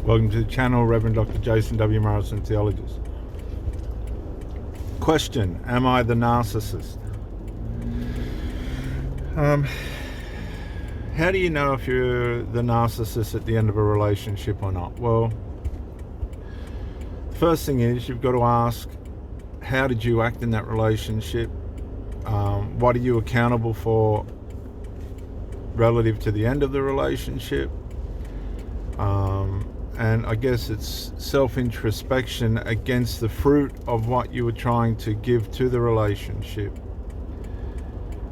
Welcome to the channel, Reverend Dr. Jason W. Morrison, Theologist. Question: am I the narcissist? How do you know if you're the narcissist at the end of a relationship or not? Well, first thing is you've got to ask, how did you act in that relationship? What are you accountable for relative to the end of the relationship? And I guess it's self-introspection against the fruit of what you were trying to give to the relationship.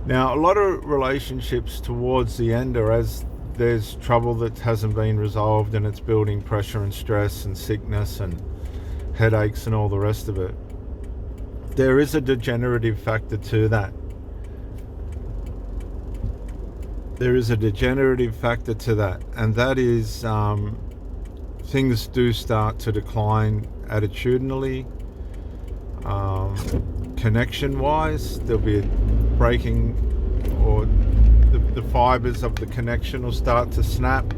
Now, a lot of relationships towards the end are as there's trouble that hasn't been resolved and it's building pressure and stress and sickness and headaches and all the rest of it. There is a degenerative factor to that. And that is things do start to decline attitudinally, connection-wise. There'll be a breaking, or the fibers of the connection will start to snap,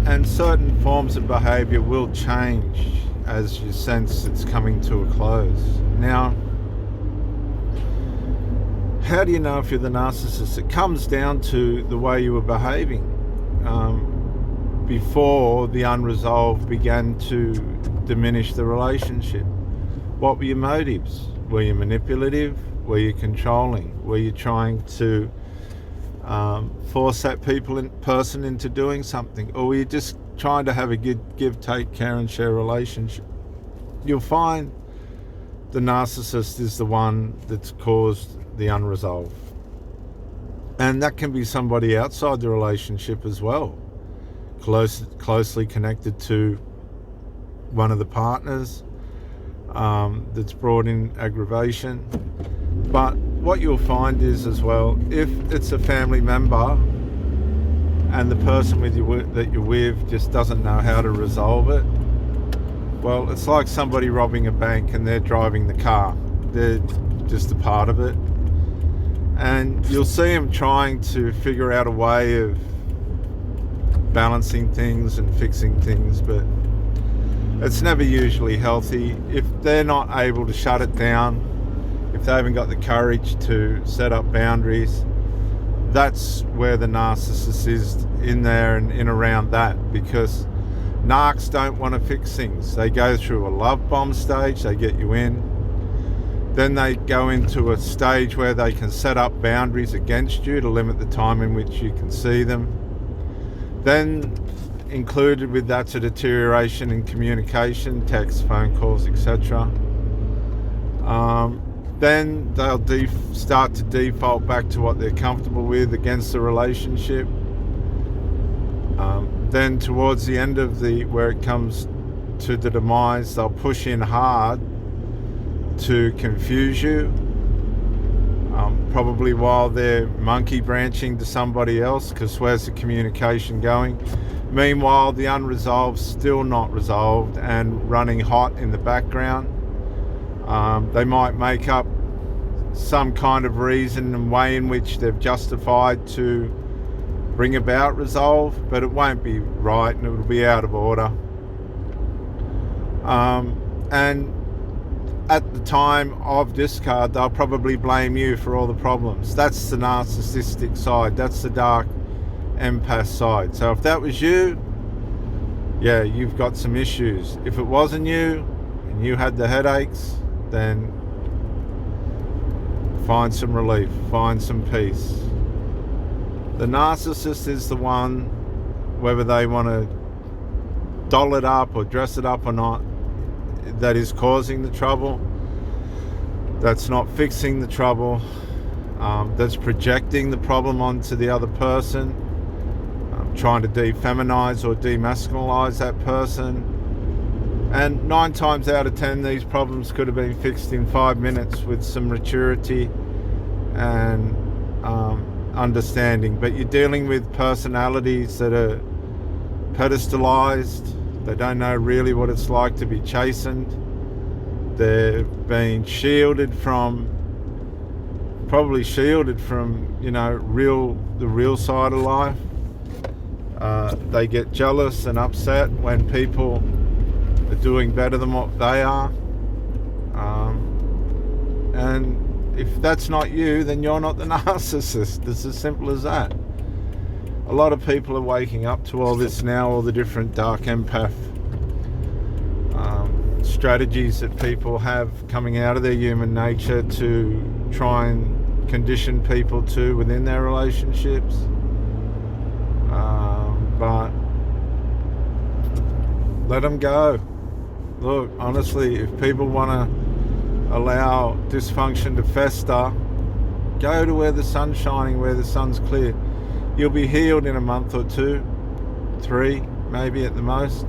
and certain forms of behavior will change as you sense it's coming to a close. Now, how do you know if you're the narcissist? It comes down to the way you were behaving before the unresolved began to diminish the relationship. What were your motives? Were you manipulative? Were you controlling? Were you trying to force that person into doing something? Or were you just trying to have a give, take, care and share relationship? You'll find the narcissist is the one that's caused the unresolved. And that can be somebody outside the relationship as well, closely connected to one of the partners, that's brought in aggravation. But what you'll find is as well, if it's a family member and the person that you're with just doesn't know how to resolve it, well, it's like somebody robbing a bank and they're driving the car. They're just a part of it. And you'll see them trying to figure out a way of balancing things and fixing things, but it's never usually healthy. If they're not able to shut it down, if they haven't got the courage to set up boundaries, that's where the narcissist is, in there and in around that, because narcs don't want to fix things. They go through a love bomb stage, they get you in, then they go into a stage where they can set up boundaries against you to limit the time in which you can see them. Then included with that's a deterioration in communication, text, phone calls, etc. Then they'll start to default back to what they're comfortable with against the relationship. Then towards the end of where it comes to the demise, they'll push in hard to confuse you, probably while they're monkey branching to somebody else, because where's the communication going? Meanwhile, the unresolved's still not resolved and running hot in the background. They might make up some kind of reason and way in which they've justified to bring about resolve, but it won't be right and it will be out of order. And at the time of discard, they'll probably blame you for all the problems. That's the narcissistic side. That's the dark empath side. So if that was you, yeah, you've got some issues. If it wasn't you and you had the headaches, then find some relief, find some peace. The narcissist is the one, whether they want to doll it up or dress it up or not, that is causing the trouble, that's not fixing the trouble, that's projecting the problem onto the other person, trying to defeminize or demasculinize that person. And 9 times out of 10, these problems could have been fixed in 5 minutes with some maturity and understanding. But you're dealing with personalities that are pedestalized. They don't know really what it's like to be chastened. They're being probably shielded from, the real side of life. They get jealous and upset when people are doing better than what they are. And if that's not you, then you're not the narcissist. It's as simple as that. A lot of people are waking up to all this now, all the different dark empath strategies that people have coming out of their human nature to try and condition people to within their relationships. But let them go. Look, honestly, if people want to allow dysfunction to fester, go to where the sun's shining, where the sun's clear. You'll be healed in a month or 2, 3, maybe at the most.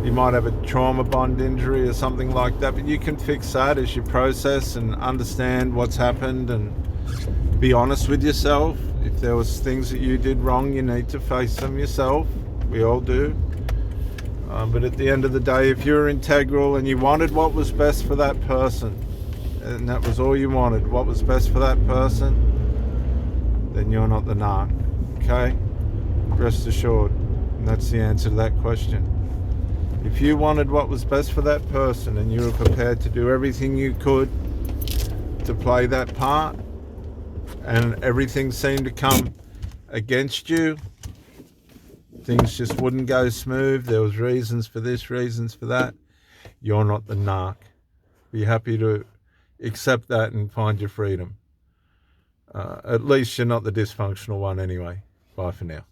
You might have a trauma bond injury or something like that, but you can fix that as you process and understand what's happened and be honest with yourself. If there was things that you did wrong, you need to face them yourself. We all do. But at the end of the day, if you're integral and you wanted what was best for that person, and that was all you wanted, what was best for that person, then you're not the narc. Okay? Rest assured. And that's the answer to that question. If you wanted what was best for that person and you were prepared to do everything you could to play that part, and everything seemed to come against you, things just wouldn't go smooth, there was reasons for this, reasons for that, you're not the narc. Be happy to accept that and find your freedom. At least you're not the dysfunctional one anyway. Bye for now.